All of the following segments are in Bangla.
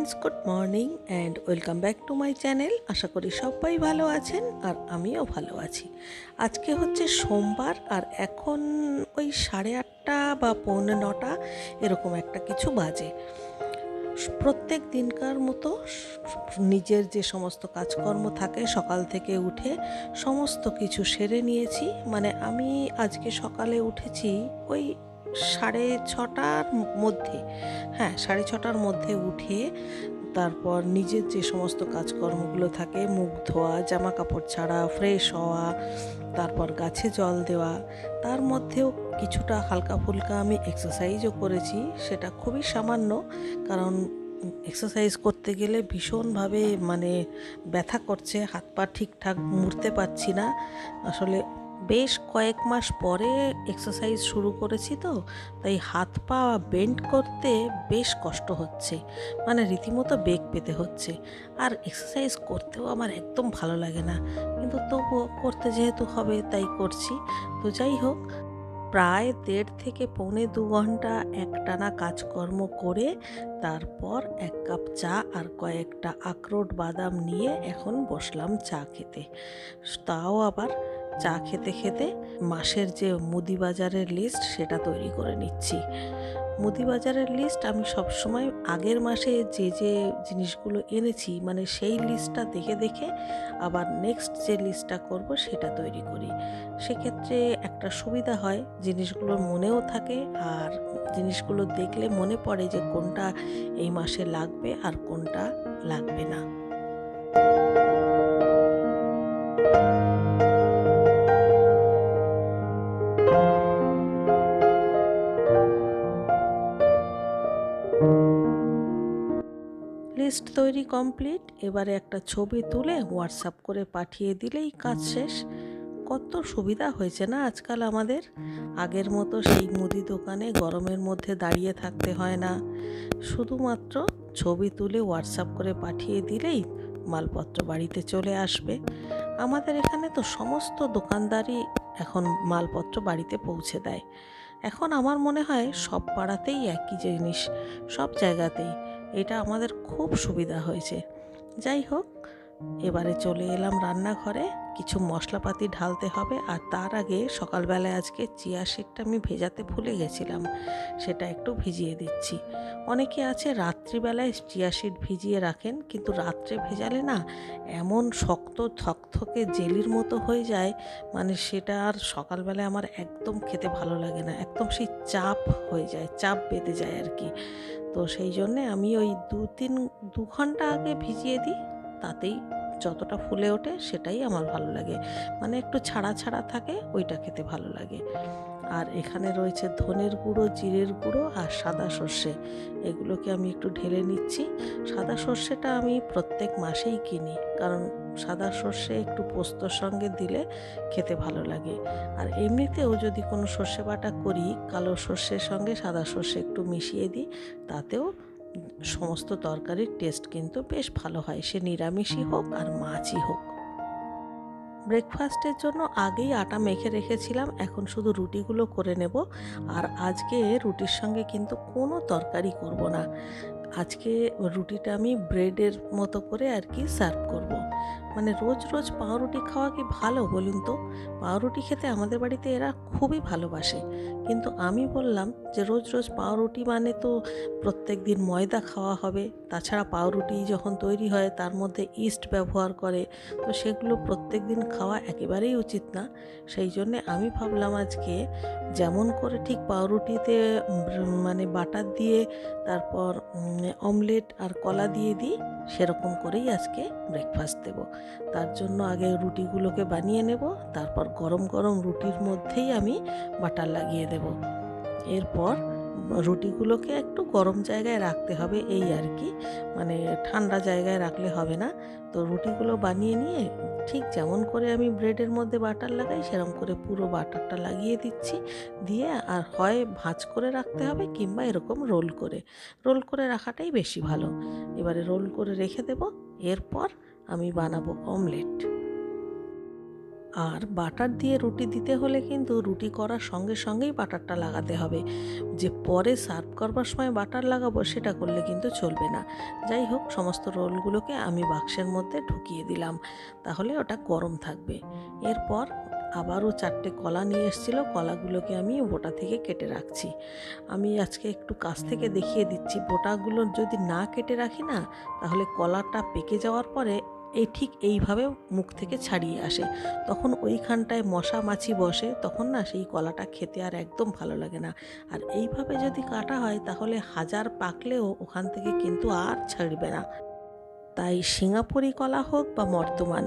Friends, good morning and welcome back to my channel. আশা করি সবাই ভালো আছেন আর আমিও ভালো আছি। আজকে হচ্ছে সোমবার আর এখন ওই 8:30 বা 8:45 এরকম একটা কিছু বাজে। প্রত্যেক দিনকার মতো নিজের যে সমস্ত কাজকর্ম থাকে সকাল থেকে উঠে সমস্ত কিছু সেরে নিয়েছি। মানে আমি আজকে সকালে উঠেছি ওই 6:30টার মধ্যে। হ্যাঁ, 6:30টার মধ্যে উঠে তারপর নিজের যে সমস্ত কাজকর্মগুলো থাকে, মুখ ধোয়া, জামা কাপড় ছাড়া, ফ্রেশ হওয়া, তারপর গাছে জল দেওয়া, তার মধ্যেও কিছুটা হালকা ফুলকা আমি এক্সারসাইজও করেছি। সেটা খুবই সামান্য, কারণ এক্সারসাইজ করতে গেলে ভীষণভাবে ব্যথা করছে, হাত পা ঠিকঠাক মুড়তে পারছি না। আসলে বেশ কয়েক মাস পরে এক্সারসাইজ শুরু করেছি, তো তাই হাত পা বেন্ড করতে বেশ কষ্ট হচ্ছে, রীতিমতো বেগ পেতে হচ্ছে। আর এক্সারসাইজ করতেও আমার একদম ভালো লাগে না, কিন্তু তবুও করতে যেহেতু হবে তাই করছি। তো যাই হোক, প্রায় 1.5 থেকে 2.25 ঘন্টা একটানা কাজকর্ম করে তারপর 1 কাপ চা আর কয়েকটা আখরোট বাদাম নিয়ে এখন বসলাম চা খেতে। তাও আবার চা খেতে খেতে মাসের যে মুদি বাজারের লিস্ট সেটা তৈরি করে নিচ্ছি। মুদি বাজারের লিস্ট আমি সবসময় আগের মাসে যে যে জিনিসগুলো এনেছি সেই লিস্টটা দেখে দেখে আবার নেক্সট যে লিস্টটা করব সেটা তৈরি করি। সেক্ষেত্রে একটা সুবিধা হয়, জিনিসগুলো মনেও থাকে আর জিনিসগুলো দেখলে মনে পড়ে যে কোনটা এই মাসে লাগবে আর কোনটা লাগবে না। লিস্ট তৈরি কমপ্লিট। এবারে একটা ছবি তুলে হোয়াটসঅ্যাপ করে পাঠিয়ে দিলেই কাজ শেষ। কত সুবিধা হয়েছে না আজকাল আমাদের। আগের মতো সেই মুদি দোকানে গরমের মধ্যে দাঁড়িয়ে থাকতে হয় না, শুধুমাত্র ছবি তুলে হোয়াটসঅ্যাপ করে পাঠিয়ে দিলেই মালপত্র বাড়িতে চলে আসবে। আমাদের এখানে তো সমস্ত দোকানদারই এখন মালপত্র বাড়িতে পৌঁছে দেয়। এখন আমার মনে হয় সব পাড়াতেই একই জিনিস, সব জায়গাতেই। এটা আমাদের খুব সুবিধা হয়েছে। যাই হোক, এবারে চলে এলাম রান্নাঘরে। কিছু মশলাপাতি ঢালতে হবে, আর তার আগে সকালবেলায় আজকে চিয়া সিডটা আমি ভেজাতে ভুলে গেছিলাম, সেটা একটু ভিজিয়ে দিচ্ছি। অনেকে আছে রাত্রিবেলায় চিয়া সিড ভিজিয়ে রাখেন, কিন্তু রাত্রে ভেজালে না এমন শক্ত থকথকে জেলির মতো হয়ে যায়, সেটা আর সকালবেলায় আমার একদম খেতে ভালো লাগে না। একদম সেই চাপ হয়ে যায়, চাপ বেঁধে যায় আর কি। তো সেই জন্যে আমি ওই 2 ঘন্টা আগে ভিজিয়ে দিই, তাতেই যতটা ফুলে ওঠে সেটাই আমার ভালো লাগে। একটু ছাড়া ছাড়া থাকে, ওইটা খেতে ভালো লাগে। আর এখানে রয়েছে ধনের গুঁড়ো, জিরের গুঁড়ো আর সাদা সর্ষে। এগুলোকে আমি একটু ঢেলে নিচ্ছি। সাদা সর্ষেটা আমি প্রত্যেক মাসেই কিনি, কারণ সাদা সর্ষে একটু পোস্তর সঙ্গে দিলে খেতে ভালো লাগে। আর এমনিতেও যদি কোনো সর্ষে বাটা করি, কালো সর্ষের সঙ্গে সাদা সর্ষে একটু মিশিয়ে দিই, তাতেও সমস্ত তরকারির টেস্ট কিন্তু বেশ ভালো হয়, সে নিরামিষই হোক আর মাছই হোক। ব্রেকফাস্টের জন্য আগেই আটা মেখে রেখেছিলাম, এখন শুধু রুটিগুলো করে নেব। আর আজকে রুটির সঙ্গে কিন্তু কোনো তরকারি করব না। আজকে রুটিটা আমি ব্রেডের মতো করে আর কি সার্ভ করব। রোজ রোজ পাউরুটি খাওয়া কি ভালো বলুন তো? পাউরুটি খেতে আমাদের বাড়িতে এরা খুবই ভালোবাসে, কিন্তু আমি বললাম যে রোজ রোজ পাউরুটি তো প্রত্যেক দিন ময়দা খাওয়া হবে, তাছাড়া পাউরুটি যখন তৈরি হয় তার মধ্যে ইস্ট ব্যবহার করে, তো সেগুলো প্রত্যেক দিন খাওয়া একেবারেই উচিত না। সেই জন্যে আমি ভাবলাম আজকে যেমন করে ঠিক পাউরুটিতে বাটার দিয়ে তারপর অমলেট আর কলা দিয়ে দিই, সেরকম করেই আজকে ব্রেকফাস্ট দেব। তার জন্য আগে রুটিগুলোকে বানিয়ে নেব, তারপর গরম গরম রুটির মধ্যেই আমি বাটার লাগিয়ে দেব। এরপর রুটিগুলোকে একটু গরম জায়গায় রাখতে হবে, এই আর কি, ঠান্ডা জায়গায় রাখলে হবে না। তো রুটিগুলো বানিয়ে নিয়ে ঠিক যেমন করে আমি ব্রেডের মধ্যে বাটার লাগাই সেরকম করে পুরো বাটারটা লাগিয়ে দিচ্ছি। দিয়ে আর হয় ভাঁজ করে রাখতে হবে, কিংবা এরকম রোল করে রাখাটাই বেশি ভালো। এবারে রোল করে রেখে দেব। এরপর আমি বানাবো অমলেট। আর বাটার দিয়ে রুটি দিতে হলে কিন্তু রুটি করার সঙ্গে সঙ্গেই বাটারটা লাগাতে হবে, যে পরে সার্ভ করবার সময় বাটার লাগাবো সেটা করলে কিন্তু চলবে না। যাই হোক, সমস্ত রোলগুলোকে আমি বাক্সের মধ্যে ঢুকিয়ে দিলাম, তাহলে ওটা গরম থাকবে। এরপর আবারও 4টে কলা নিয়ে এসেছিলো, কলাগুলোকে আমি বোটা থেকে কেটে রাখছি। আমি আজকে একটু কাছ থেকে দেখিয়ে দিচ্ছি, বোটাগুলো যদি না কেটে রাখি না, তাহলে কলাটা পেকে যাওয়ার পরে ঠিক এইভাবে মুখ থেকে ছাড়িয়ে আসে, তখন ওইখানটায় মশা মাছি বসে, তখন না সেই কলাটা খেতে আর একদম ভালো লাগে না। আর এইভাবে যদি কাটা হয় তাহলে হাজার পাকলেও ওখান থেকে কিন্তু আর ছাড়বে না। তাই সিঙ্গাপুরি কলা হোক বা বর্তমান,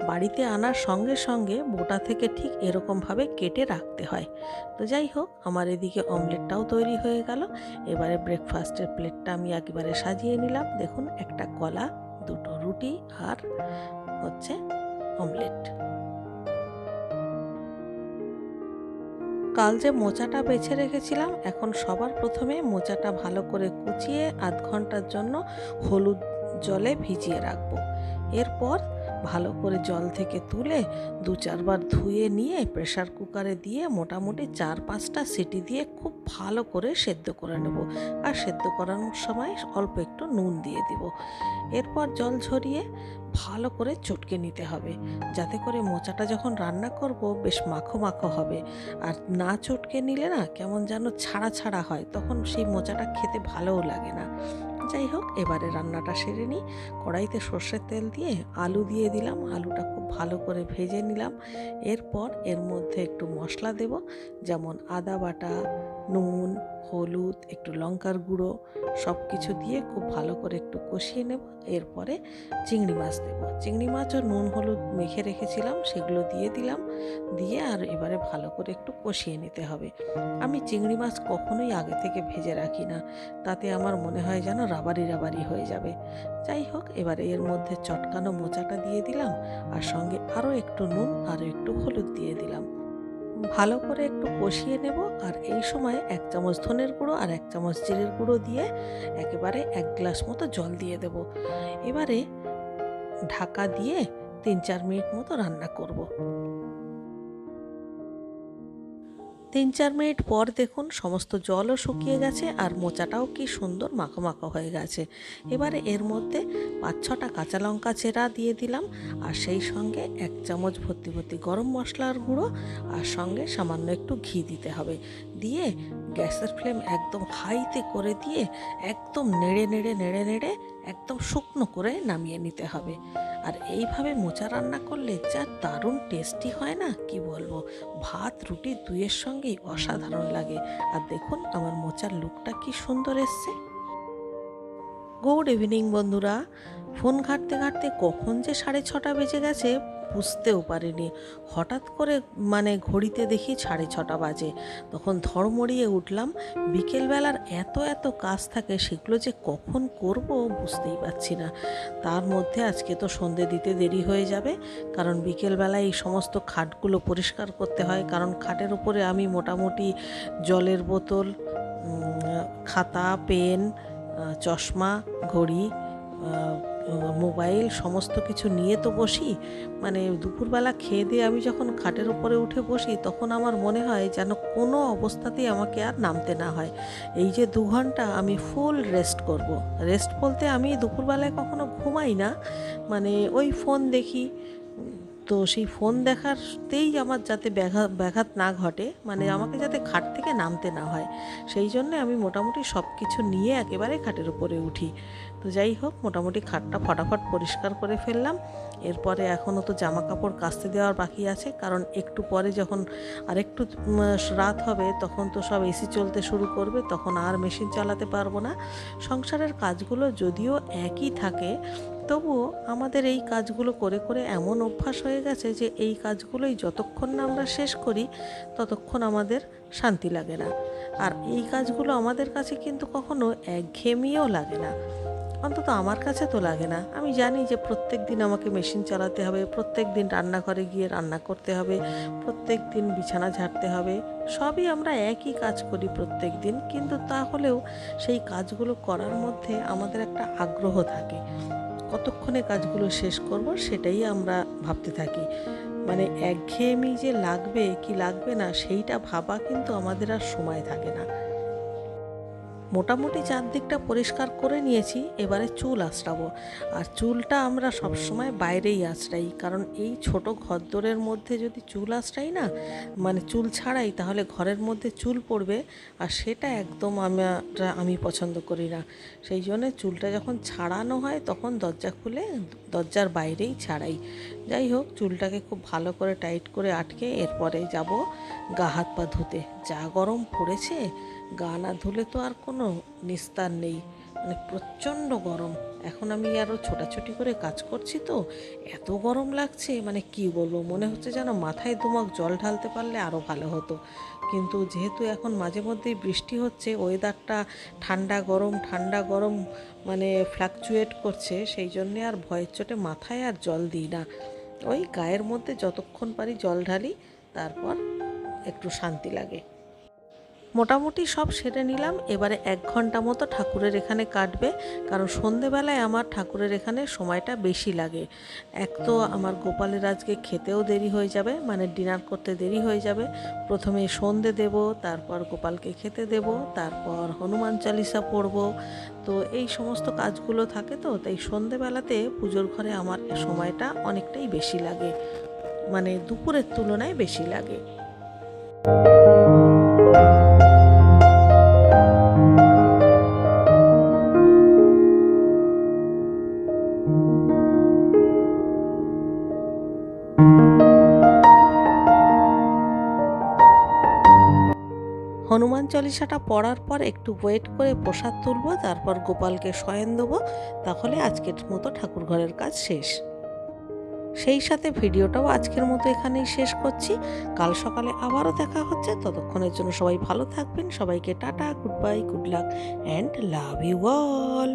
বাড়িতে আনার সঙ্গে সঙ্গে বোটা থেকে ঠিক এরকমভাবে কেটে রাখতে হয়। তো যাই হোক, আমার এদিকে অমলেটটাও তৈরি হয়ে গেল। এবারে ব্রেকফাস্টের প্লেটটা আমি একেবারে সাজিয়ে নিলাম। দেখুন, একটা কলা, 2টো রুটি আর হচ্ছে অমলেট। কাল যে মোচাটা বেছে রেখেছিলাম, এখন সবার প্রথমে মোচাটা ভালো করে কুচিয়ে আধ ঘন্টার জন্য হলুদ জলে ভিজিয়ে রাখবো। এরপর ভালো করে জল থেকে তুলে 2-4 বার ধুয়ে নিয়ে প্রেসার কুকারে দিয়ে মোটামুটি 4-5টা সিটি দিয়ে খুব ভালো করে সেদ্ধ করে নেব। আর সেদ্ধ করানোর সময় অল্প একটু নুন দিয়ে দিব। এরপর জল ঝরিয়ে ভালো করে চটকে নিতে হবে, যাতে করে মোচাটা যখন রান্না করব বেশ মাখো মাখো হবে। আর না চটকে নিলে না কেমন যেন ছাড়া ছাড়া হয়, তখন সেই মোচাটা খেতে ভালোও লাগে না। যাই হোক, এবারে রান্নাটা সেরে নিই। কড়াইতে সর্ষের তেল দিয়ে আলু দিয়ে দিলাম, আলুটা খুব ভালো করে ভেজে নিলাম। এরপর এর মধ্যে একটু মশলা দেব, যেমন আদা বাটা, নুন, হলুদ, একটু লঙ্কার গুঁড়ো, সব কিছু দিয়ে খুব ভালো করে একটু কষিয়ে নেব। এরপরে চিংড়ি মাছ দেব, চিংড়ি মাছও নুন হলুদ মেখে রেখেছিলাম, সেগুলো দিয়ে দিলাম। দিয়ে আর এবারে ভালো করে একটু কষিয়ে নিতে হবে। আমি চিংড়ি মাছ কখনোই আগে থেকে ভেজে রাখি না, তাতে আমার মনে হয় যেন রাবারি রাবারি হয়ে যাবে। যাই হোক, এবারে এর মধ্যে চটকানো মোচাটা দিয়ে দিলাম, আর সঙ্গে আরও একটু নুন আর একটু হলুদ দিয়ে দিলাম। ভালো করে একটু কষিয়ে নেব। আর এই সময় 1 চামচ ধনের গুঁড়ো আর 1 চামচ জিরের গুঁড়ো দিয়ে একেবারে 1 গ্লাস মতো জল দিয়ে দেব। এবারে ঢাকা দিয়ে 3-4 মিনিট মতো রান্না করব। 3-4 মিনিট পর দেখুন সমস্ত জলও শুকিয়ে গেছে আর মোচাটাও কি সুন্দর মাখো মাখো হয়ে গেছে। এবারে এর মধ্যে 5-6টা কাঁচা লঙ্কা চেরা দিয়ে দিলাম, আর সেই সঙ্গে 1 চামচ ভর্তি ভর্তি গরম মশলার গুঁড়ো, আর সঙ্গে সামান্য একটু ঘি দিতে হবে। দিয়ে গ্যাসের ফ্লেম একদম হাইতে করে দিয়ে একদম নেড়ে নেড়ে নেড়ে নেড়ে একদম শুকনো করে নামিয়ে নিতে হবে। আর এইভাবে মোচা রান্না করলে যা দারুণ টেস্টি হয় না, কি বলবো, ভাত রুটি দুইয়ের সঙ্গেই অসাধারণ লাগে। আর দেখুন আমার মোচার লুকটা কি সুন্দর এসছে। গুড ইভিনিং বন্ধুরা। ফোন ঘাঁটতে ঘাঁটতে কখন যে 6:30 বেজে গেছে বুঝতেও পারিনি। হঠাৎ করে ঘড়িতে দেখি 6:30 বাজে। তখন ধড়মড়িয়ে উঠলাম। বিকেলবেলার এত এত কাজ থাকে, সেগুলো যে কখন করব বুঝতেই পারছি না। তার মধ্যে আজকে তো সন্ধে দিতে দেরি হয়ে যাবে, কারণ বিকেলবেলায় এই সমস্ত খাটগুলো পরিষ্কার করতে হয়। কারণ খাটের উপরে আমি মোটামুটি জলের বোতল, খাতা, পেন, চশমা, ঘড়ি, মোবাইল সমস্ত কিছু নিয়ে তো বসি। দুপুরবেলা খেয়ে দিয়ে আমি যখন খাটের উপরে উঠে বসি, তখন আমার মনে হয় যেন কোনো অবস্থাতেই আমাকে আর নামতে না হয়। এই যে 2 ঘন্টা আমি ফুল রেস্ট করব। রেস্ট বলতে আমি দুপুরবেলায় কখনো ঘুমাই না, ওই ফোন দেখি। তো সেই ফোন দেখাতেই আমার যাতে ব্যাঘাত না ঘটে, আমাকে যাতে খাট থেকে নামতে না হয়, সেই জন্য আমি মোটামুটি সব কিছু নিয়ে একেবারে খাটের উপরে উঠি। তো যাই হোক, মোটামুটি খাটটা ফটাফট পরিষ্কার করে ফেললাম। এরপরে এখনও তো জামা কাপড় কাচতে দেওয়ার বাকি আছে, কারণ একটু পরে যখন আরেকটু রাত হবে তখন তো সব এসি চলতে শুরু করবে, তখন আর মেশিন চালাতে পারবো না। সংসারের কাজগুলো যদিও একই থাকে, তবুও আমাদের এই কাজগুলো করে করে এমন অভ্যাস হয়ে গেছে যে এই কাজগুলোই যতক্ষণ না আমরা শেষ করি ততক্ষণ আমাদের শান্তি লাগে না। আর এই কাজগুলো আমাদের কাছে কিন্তু কখনো একঘেয়েমিও লাগে না, অন্তত আমার কাছে তো লাগে না। আমি জানি যে প্রত্যেক দিন আমাকে মেশিন চালাতে হবে, প্রত্যেক দিন রান্নাঘরে গিয়ে রান্না করতে হবে, প্রত্যেক দিন বিছানা ঝাড়তে হবে, সবই আমরা একই কাজ করি প্রত্যেক দিন। কিন্তু তাহলেও সেই কাজগুলো করার মধ্যে আমাদের একটা আগ্রহ থাকে, কতক্ষণে কাজগুলো শেষ করব সেটাই আমরা ভাবতে থাকি। মানে একঘেয়েমি যে লাগবে কি লাগবে না সেইটা ভাবা কিন্তু আমাদের আর সময় থাকে না। মোটামুটি চারদিকটা পরিষ্কার করে নিয়েছি, এবারে চুল আঁচড়াবো। আর চুলটা আমরা সবসময় বাইরেই আঁচড়াই, কারণ এই ছোট ঘরদোরের মধ্যে যদি চুল আঁচড়াই না, মানে চুল ছাড়াই, তাহলে ঘরের মধ্যে চুল পড়বে, আর সেটা একদম আমি পছন্দ করি না। সেই জন্যে চুলটা যখন ছাড়ানো হয় তখন দরজা খুলে দরজার বাইরেই ছাড়াই। যাই হোক, চুলটাকে খুব ভালো করে টাইট করে আটকে এরপরে যাব গা হাত পা ধুতে। যা গরম পড়েছে, গা না ধুলে তো আর কোনো নিস্তার নেই, মানে প্রচণ্ড গরম। এখন আমি আরও ছোটাছুটি করে কাজ করছি, তো এত গরম লাগছে, মানে কি বলবো, মনে হচ্ছে যেন মাথায় দুমগ জল ঢালতে পারলে আরও ভালো হতো। কিন্তু যেহেতু এখন মাঝে মধ্যেই বৃষ্টি হচ্ছে, ওয়েদারটা ঠান্ডা গরম মানে ফ্লাকচুয়েট করছে, সেই জন্যে আর ভয়ের চোটে মাথায় আর জল দিই না। ওই গায়ের মধ্যে যতক্ষণ পারি জল ঢালি, তারপর একটু শান্তি লাগে। মোটামুটি সব সেরে নিলাম। এবারে 1 ঘন্টা মতো ঠাকুরের এখানে কাটবে, কারণ সন্ধেবেলায় আমার ঠাকুরের এখানে সময়টা বেশি লাগে। এক তো আমার গোপালের আজকে খেতেও দেরি হয়ে যাবে, মানে ডিনার করতে দেরি হয়ে যাবে। প্রথমে সন্ধে দেব, তারপর গোপালকে খেতে দেব, তারপর হনুমান চালিসা পড়ব। তো এই সমস্ত কাজগুলো থাকে, তো তাই সন্ধেবেলাতে পুজোর ঘরে আমার সময়টা অনেকটাই বেশি লাগে, মানে দুপুরের তুলনায় বেশি লাগে। হনুমান চল্লিশাটা পড়ার পর একটু ওয়েট করে প্রসাদ তুলব, তারপর গোপালকে শয়ন দেবো। তাহলে আজকের মতো ঠাকুর ঘরের কাজ শেষ। সেই সাথে ভিডিওটাও আজকের মতো এখানেই শেষ করছি। কাল সকালে আবারও দেখা হচ্ছে, ততক্ষণের জন্য সবাই ভালো থাকবেন। সবাইকে tata, goodbye, good luck and love you all.